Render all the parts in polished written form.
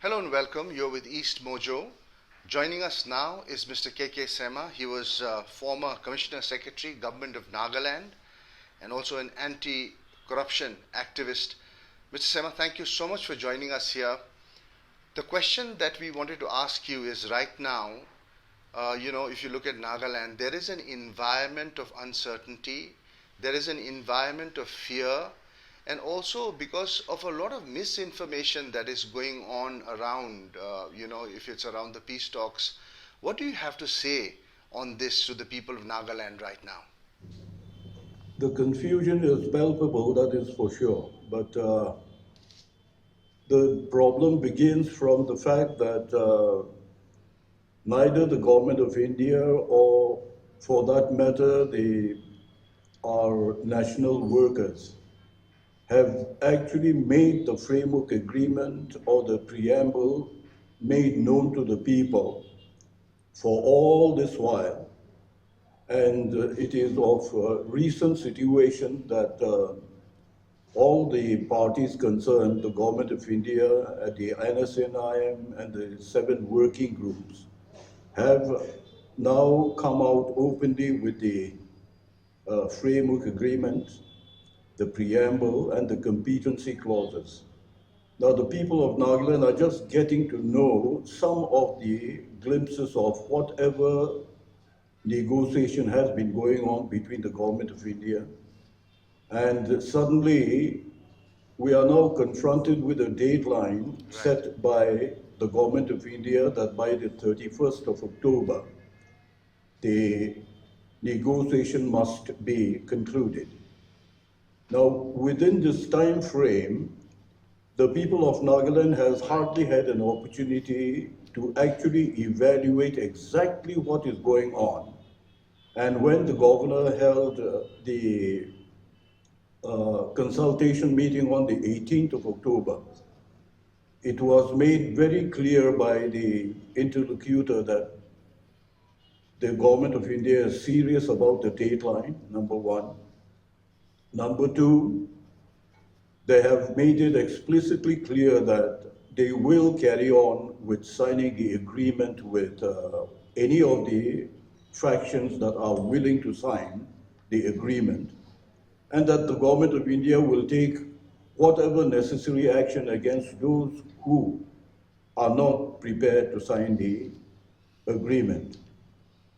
Hello and welcome. You're with EastMojo. Joining us now is Mr. KK Sema. He was former Commissioner Secretary, Government of Nagaland, and also an anti-corruption activist. Mr. Sema, thank you so much for joining us here. The question that we wanted to ask you is right now, if you look at Nagaland, there is an environment of uncertainty, there is an environment of fear, and also because of a lot of misinformation that is going on around, if it's around the peace talks. What do you have to say on this to the people of Nagaland right now? The confusion is palpable, that is for sure. But the problem begins from the fact that neither the government of India or, for that matter, our national workers have actually made the framework agreement or the preamble made known to the people for all this while. And it is of recent situation that all the parties concerned, the Government of India, the NSNIM, and the 7 working groups, have now come out openly with the framework agreement, the preamble, and the competency clauses. Now, the people of Nagaland are just getting to know some of the glimpses of whatever negotiation has been going on between the Government of India. And suddenly, we are now confronted with a deadline set by the Government of India that by the 31st of October, the negotiation must be concluded. Now, within this time frame, the people of Nagaland has hardly had an opportunity to actually evaluate exactly what is going on. And when the governor held the consultation meeting on the 18th of October, it was made very clear by the interlocutor that the government of India is serious about the deadline, number one. Number two, they have made it explicitly clear that they will carry on with signing the agreement with any of the factions that are willing to sign the agreement, and that the government of India will take whatever necessary action against those who are not prepared to sign the agreement.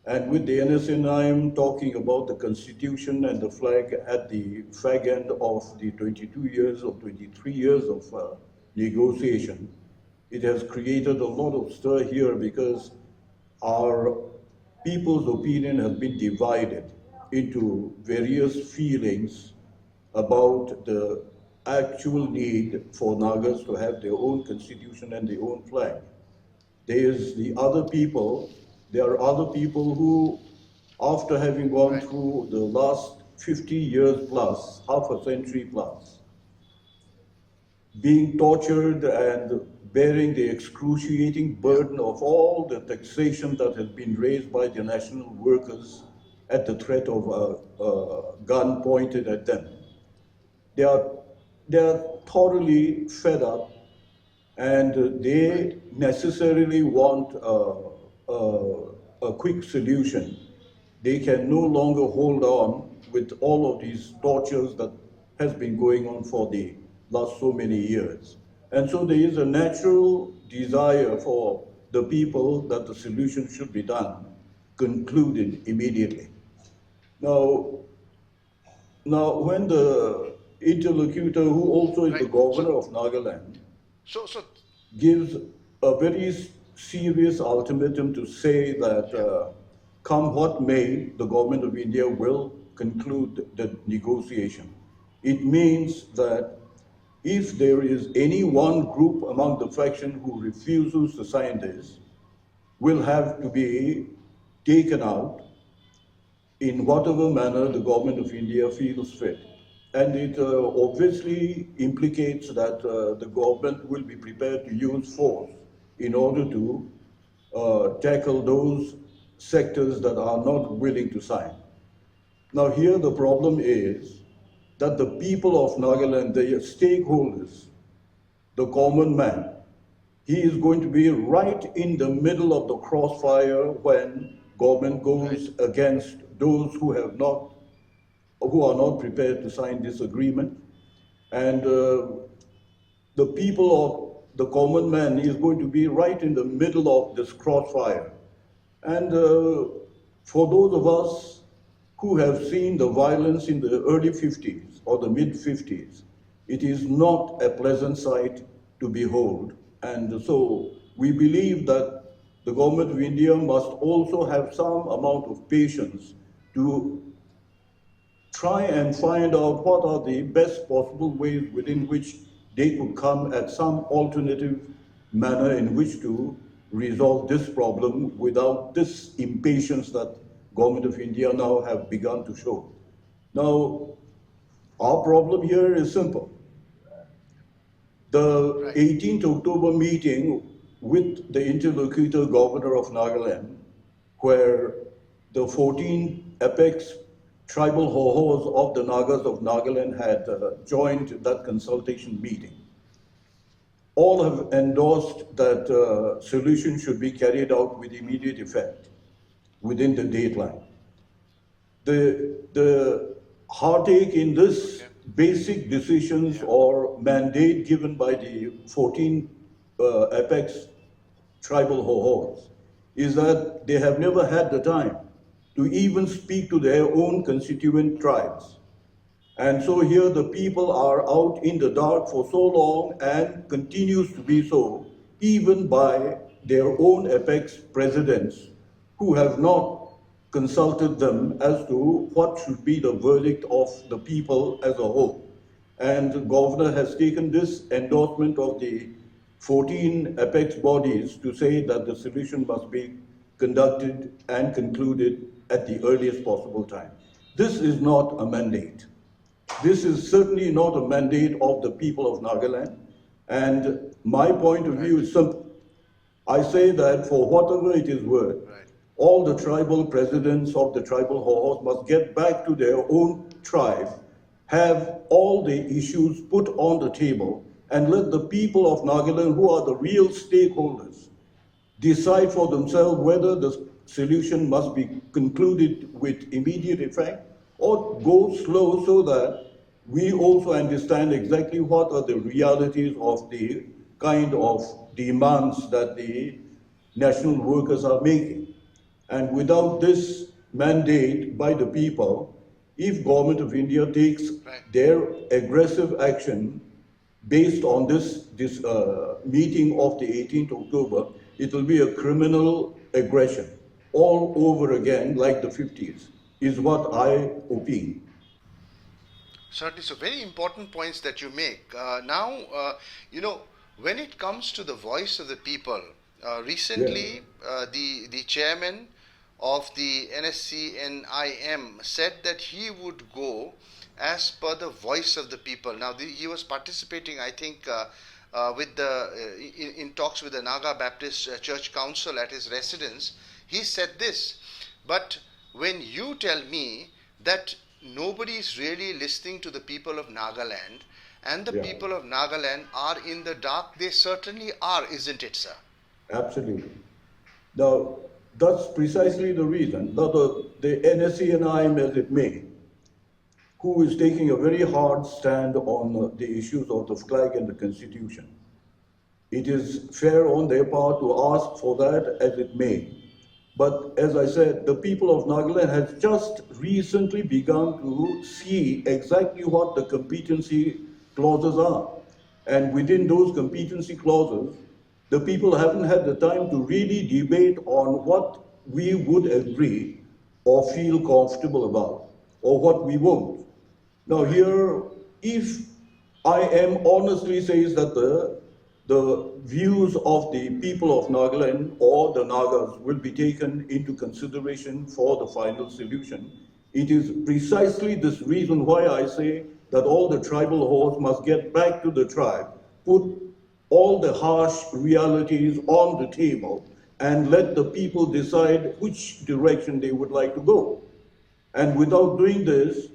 And with the NSN, I am talking about the constitution and the flag at the fag end of the 22 years or 23 years of negotiation. It has created a lot of stir here because our people's opinion has been divided into various feelings about the actual need for Nagas to have their own constitution and their own flag. There are other people who, after having gone through the last 50 years plus, half a century plus, being tortured and bearing the excruciating burden of all the taxation that has been raised by the national workers at the threat of a gun pointed at them. They are thoroughly fed up, and they necessarily want a quick solution. They can no longer hold on with all of these tortures that has been going on for the last so many years. And so there is a natural desire for the people that the solution should be done, concluded immediately. Now when the interlocutor, who also is the governor of Nagaland, gives a very serious ultimatum to say that come what may, the government of India will conclude the negotiation. It means that if there is any one group among the faction who refuses to sign this, will have to be taken out in whatever manner the government of India feels fit. And it obviously implicates that the government will be prepared to use force in order to tackle those sectors that are not willing to sign. Now here the problem is that the people of Nagaland, the stakeholders, the common man, he is going to be right in the middle of the crossfire when government goes against those who are not prepared to sign this agreement. And the people of the common man is going to be right in the middle of this crossfire. And for those of us who have seen the violence in the early 50s or the mid 50s, it is not a pleasant sight to behold. And so we believe that the government of India must also have some amount of patience to try and find out what are the best possible ways within which they could come at some alternative manner in which to resolve this problem without this impatience that government of India now have begun to show. Now, our problem here is simple. The 18th October meeting with the interlocutor governor of Nagaland, where the 14 apex tribal hohos of the Nagas of Nagaland had joined that consultation meeting. All have endorsed that solution should be carried out with immediate effect within the deadline. The heartache in this basic decisions or mandate given by the 14 apex tribal hohos is that they have never had the time to even speak to their own constituent tribes. And so here the people are out in the dark for so long and continues to be so, even by their own apex presidents who have not consulted them as to what should be the verdict of the people as a whole. And the governor has taken this endorsement of the 14 apex bodies to say that the solution must be conducted and concluded at the earliest possible time. This is not a mandate. This is certainly not a mandate of the people of Nagaland. And my point of view is simple. I say that for whatever it is worth, all the tribal presidents of the tribal hohos must get back to their own tribe, have all the issues put on the table, and let the people of Nagaland, who are the real stakeholders, decide for themselves whether the solution must be concluded with immediate effect or go slow so that we also understand exactly what are the realities of the kind of demands that the national workers are making. And without this mandate by the people, if government of India takes their aggressive action based on this meeting of the 18th October, it will be a criminal aggression all over again like the 50s, is what I opine. Certainly, so very important points that you make. When it comes to the voice of the people, recently the chairman of the NSC-NIM said that he would go as per the voice of the people. Now, he was participating, I think, in talks with the Naga Baptist Church Council at his residence. He said this, but when you tell me that nobody is really listening to the people of Nagaland, and the people of Nagaland are in the dark, they certainly are, isn't it, sir? Absolutely. Now, that's precisely the reason that the NSC-NIM, as it may, who is taking a very hard stand on the issues of the flag and the constitution. It is fair on their part to ask for that as it may. But as I said, the people of Nagaland has just recently begun to see exactly what the competency clauses are. And within those competency clauses, the people haven't had the time to really debate on what we would agree or feel comfortable about, or what we won't. Now here, if IM honestly says that the views of the people of Nagaland or the Nagas will be taken into consideration for the final solution, it is precisely this reason why I say that all the tribal hosts must get back to the tribe, put all the harsh realities on the table, and let the people decide which direction they would like to go. And without doing this,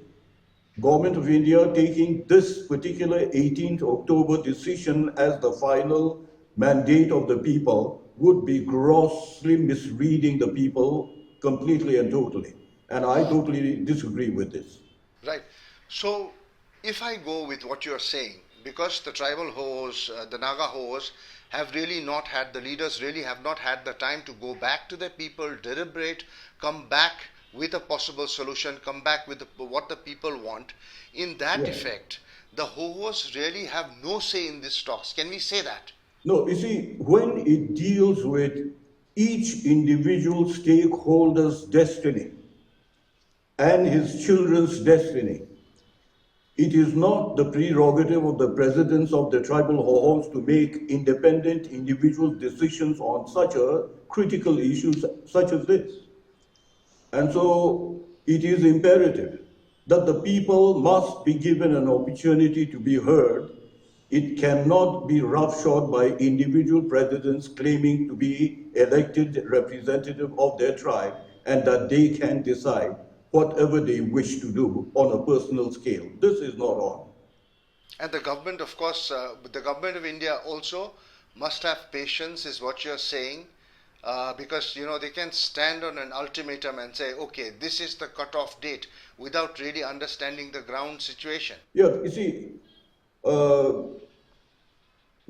Government of India taking this particular 18th October decision as the final mandate of the people would be grossly misreading the people completely and totally. And I totally disagree with this. Right. So, if I go with what you are saying, because the tribal hosts, the Naga hosts, have really not had, the leaders really have not had the time to go back to their people, deliberate, come back with a possible solution, come back with what the people want. In that Yes. effect, the hosts really have no say in these talks. Can we say that? No, you see, when it deals with each individual stakeholder's destiny and his children's destiny, it is not the prerogative of the presidents of the tribal halls to make independent individual decisions on such a critical issue such as this. And so it is imperative that the people must be given an opportunity to be heard. It cannot be roughshod by individual presidents claiming to be elected representative of their tribe and that they can decide whatever they wish to do on a personal scale. This is not on. And the government, of course, the government of India also must have patience, is what you're saying, because they can stand on an ultimatum and say, okay, this is the cutoff date, without really understanding the ground situation. Yeah, you see,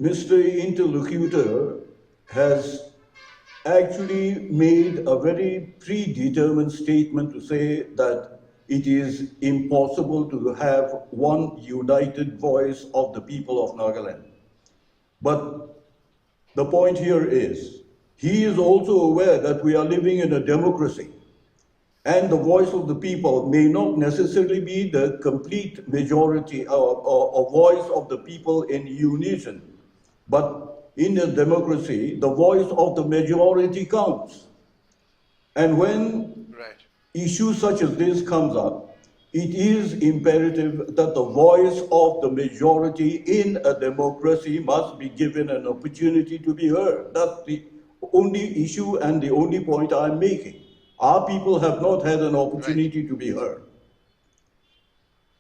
Mr. Interlocutor has actually made a very predetermined statement to say that it is impossible to have one united voice of the people of Nagaland. But the point here is, he is also aware that we are living in a democracy, and the voice of the people may not necessarily be the complete majority or voice of the people in unison. But in a democracy, the voice of the majority counts. And when Right. issues such as this comes up, it is imperative that the voice of the majority in a democracy must be given an opportunity to be heard. That's the only issue and the only point I'm making. Our people have not had an opportunity to be heard.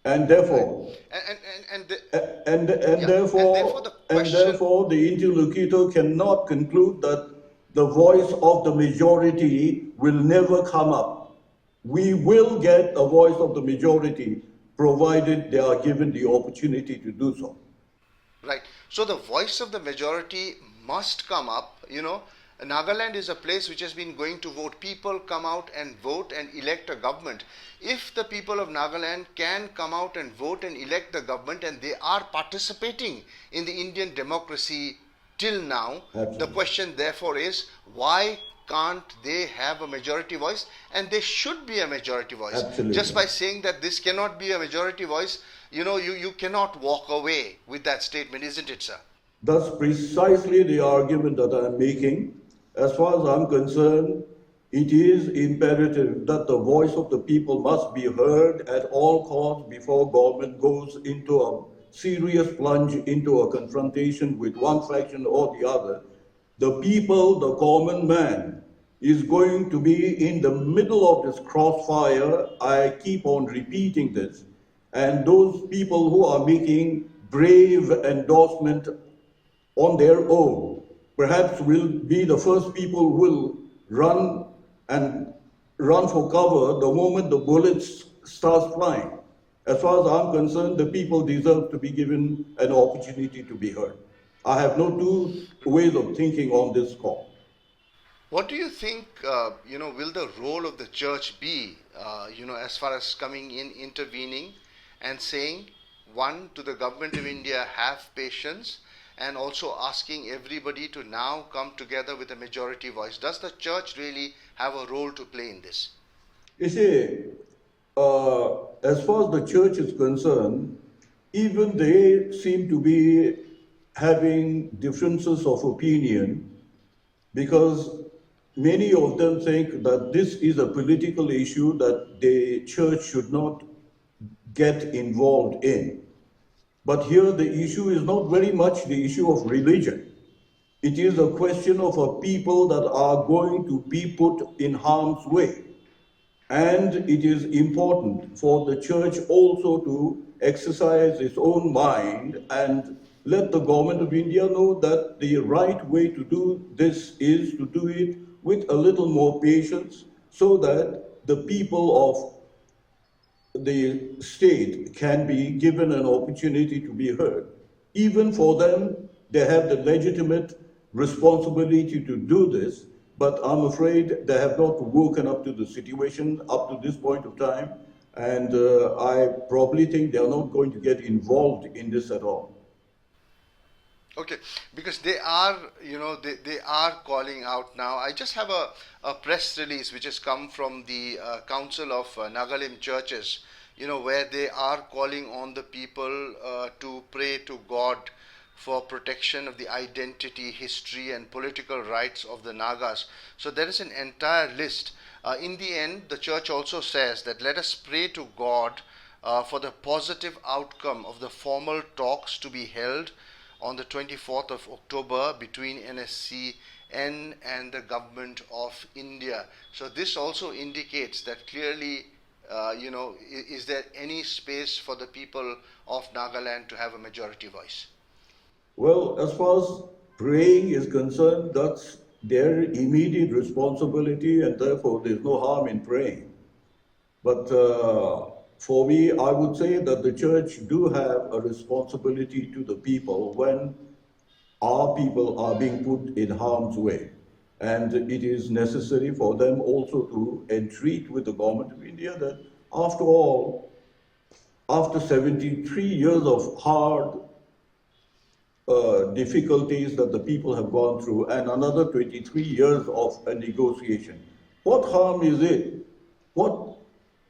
And therefore, And therefore the question, the interlocutor cannot conclude that the voice of the majority will never come up. We will get a voice of the majority provided they are given the opportunity to do so. right. So the voice of the majority must come up. Nagaland is a place which has been going to vote. People come out and vote and elect a government. If the people of Nagaland can come out and vote and elect the government, and they are participating in the Indian democracy till now, Absolutely. the question therefore is, why can't they have a majority voice? And there should be a majority voice. Absolutely. Just by saying that this cannot be a majority voice, you cannot walk away with that statement, isn't it, sir? That's precisely the argument that I'm making. As far as I'm concerned, it is imperative that the voice of the people must be heard at all costs before government goes into a serious plunge into a confrontation with one faction or the other. The people, the common man, is going to be in the middle of this crossfire. I keep on repeating this. And those people who are making brave endorsement on their own perhaps will be the first people who will run for cover the moment the bullets start flying. As far as I'm concerned, the people deserve to be given an opportunity to be heard. I have no two ways of thinking on this call. What do you think, will the role of the church be, as far as coming in, intervening and saying, one, to the government of India, have patience, and also asking everybody to now come together with a majority voice? Does the church really have a role to play in this? You see, as far as the church is concerned, even they seem to be having differences of opinion, because many of them think that this is a political issue that the church should not get involved in. But here the issue is not very much the issue of religion. It is a question of a people that are going to be put in harm's way. And it is important for the church also to exercise its own mind and let the government of India know that the right way to do this is to do it with a little more patience so that the people of the state can be given an opportunity to be heard. Even for them, they have the legitimate responsibility to do this, but I'm afraid they have not woken up to the situation up to this point of time, and I probably think they are not going to get involved in this at all. Okay, because they are, they are calling out now. I just have a press release which has come from the Council of Nagaland Churches, where they are calling on the people to pray to God for protection of the identity, history, and political rights of the Nagas. So there is an entire list. In the end, the church also says that let us pray to God for the positive outcome of the formal talks to be held on the 24th of October between NSCN and the government of India. So this also indicates that clearly, is there any space for the people of Nagaland to have a majority voice? Well, as far as praying is concerned, that's their immediate responsibility, and therefore there's no harm in praying. But for me, I would say that the church do have a responsibility to the people when our people are being put in harm's way. And it is necessary for them also to entreat with the government of India that, after all, after 73 years of hard difficulties that the people have gone through and another 23 years of a negotiation. What harm is it? What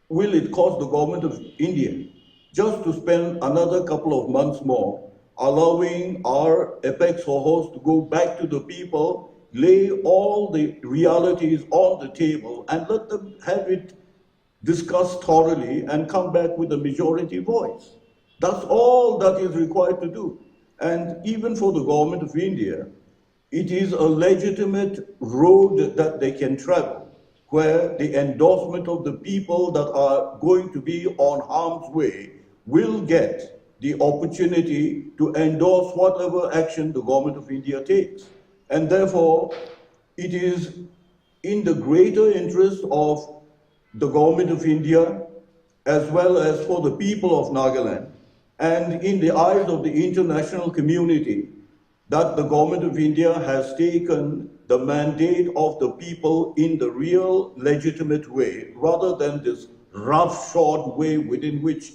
will it cost the government of India just to spend another couple of months more allowing our apex cohorts to go back to the people, lay all the realities on the table and let them have it discussed thoroughly and come back with a majority voice? That's all that is required to do. And even for the government of India, it is a legitimate road that they can travel, where the endorsement of the people that are going to be on harm's way will get the opportunity to endorse whatever action the government of India takes. And therefore, it is in the greater interest of the government of India as well as for the people of Nagaland and in the eyes of the international community that the government of India has taken the mandate of the people in the real legitimate way rather than this roughshod way within which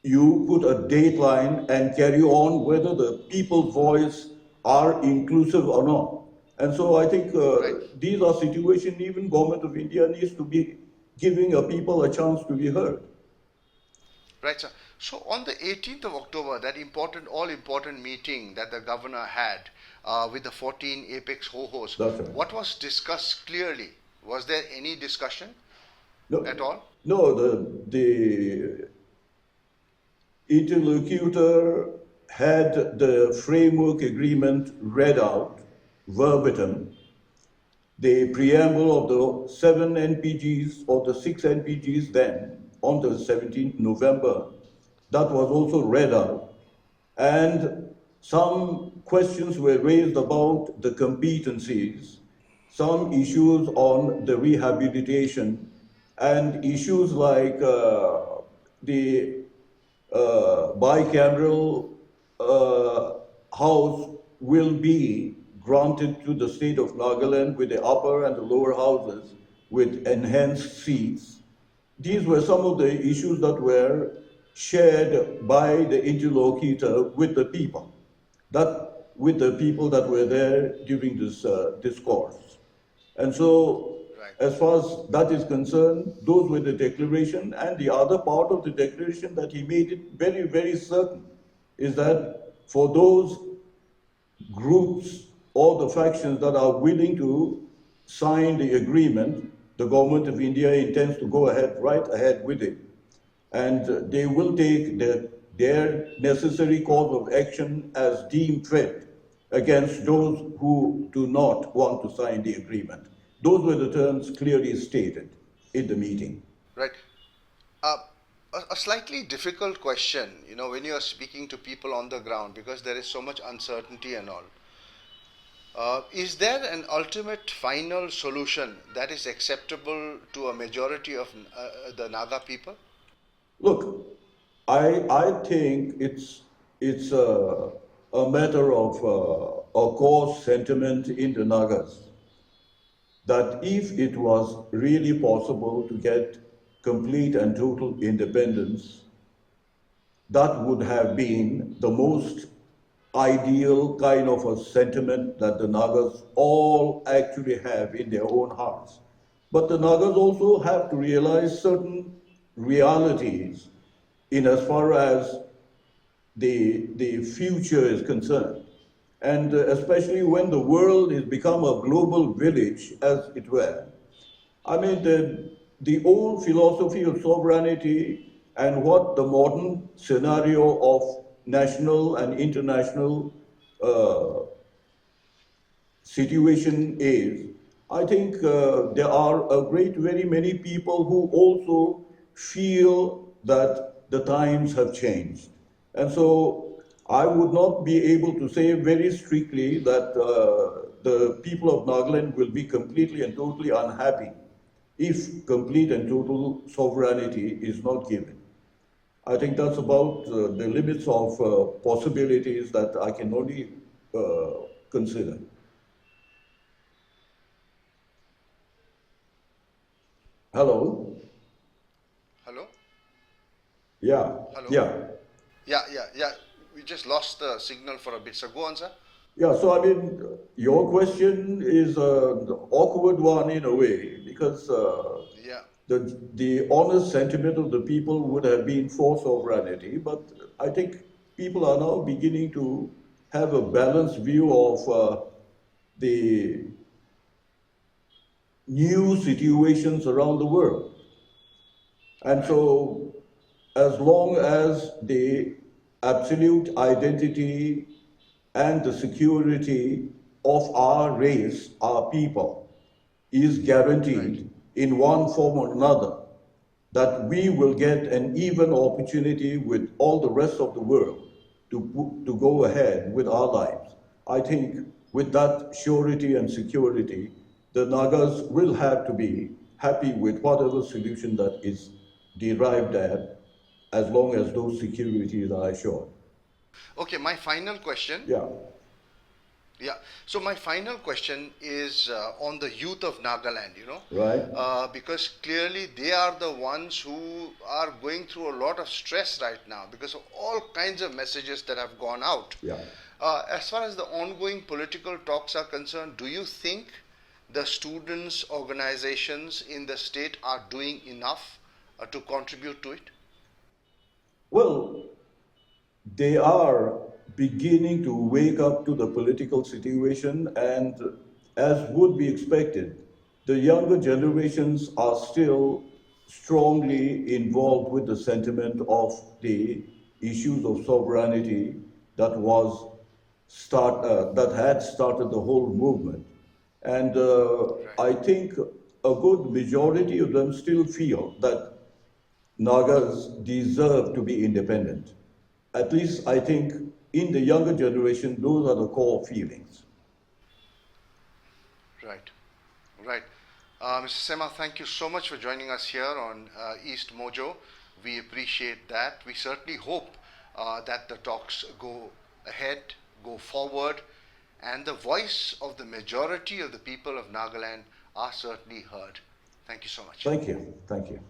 you put a dateline and carry on whether the people's voice are inclusive or not. And so I think these are situations even government of India needs to be giving a people a chance to be heard. Right, sir. So on the 18th of October, that all important meeting that the governor had with the 14 apex ho-hos, Right. what was discussed clearly? Was there any discussion at all? No, the interlocutor had the framework agreement read out verbatim. The preamble of the 7 NPGs or the 6 NPGs then on the 17th November, that was also read out. And some questions were raised about the competencies, some issues on the rehabilitation, and issues like the bicameral house will be granted to the state of Nagaland with the upper and the lower houses with enhanced seats. These were some of the issues that were shared by the interlocutor with the people, with the people that were there during this discourse. And so, as far as that is concerned, those were the declaration, and the other part of the declaration that he made it very, very certain is that for those groups or the factions that are willing to sign the agreement, the government of India intends to go ahead, right ahead with it. And they will take their necessary course of action as deemed fit against those who do not want to sign the agreement. Those were the terms clearly stated in the meeting. Right. a slightly difficult question, when you are speaking to people on the ground because there is so much uncertainty and all. Is there an ultimate final solution that is acceptable to a majority of the Naga people? Look, I think it's a matter of a core sentiment in the Nagas that if it was really possible to get complete and total independence, that would have been the most ideal kind of a sentiment that the Nagas all actually have in their own hearts. But the Nagas also have to realize certain realities in as far as the future is concerned. And especially when the world has become a global village, as it were. I mean, the old philosophy of sovereignty and what the modern scenario of national and international uh, situation is, I think there are a great very many people who also feel that the times have changed. And so I would not be able to say very strictly that the people of Nagaland will be completely and totally unhappy if complete and total sovereignty is not given. I think that's about the limits of possibilities that I can only consider. Hello? Hello? Yeah, Hello? yeah. Yeah. We just lost the signal for a bit. So go on, sir. Yeah, so I mean, your question is an awkward one in a way because Yeah, the honest sentiment of the people would have been for sovereignty, but I think people are now beginning to have a balanced view of the new situations around the world. And right, so, as long as the absolute identity and the security of our race, our people, is right. guaranteed in one form or another, that we will get an even opportunity with all the rest of the world to go ahead with our lives. I think with that surety and security, the Nagas will have to be happy with whatever solution that is derived at, as long as those securities are assured. Okay, my final question. Yeah, Yeah. So my final question is on the youth of Nagaland, right? because clearly they are the ones who are going through a lot of stress right now because of all kinds of messages that have gone out. Yeah. As far as the ongoing political talks are concerned, do you think the students' organizations in the state are doing enough to contribute to it? Well, they are beginning to wake up to the political situation, and as would be expected, the younger generations are still strongly involved with the sentiment of the issues of sovereignty that had started the whole movement. And Right. I think a good majority of them still feel that Nagas deserve to be independent. At least I think in the younger generation, those are the core feelings. Right. Right. Mr. Sema, thank you so much for joining us here on East Mojo. We appreciate that. We certainly hope that the talks go ahead, go forward, and the voice of the majority of the people of Nagaland are certainly heard. Thank you so much. Thank you. Thank you.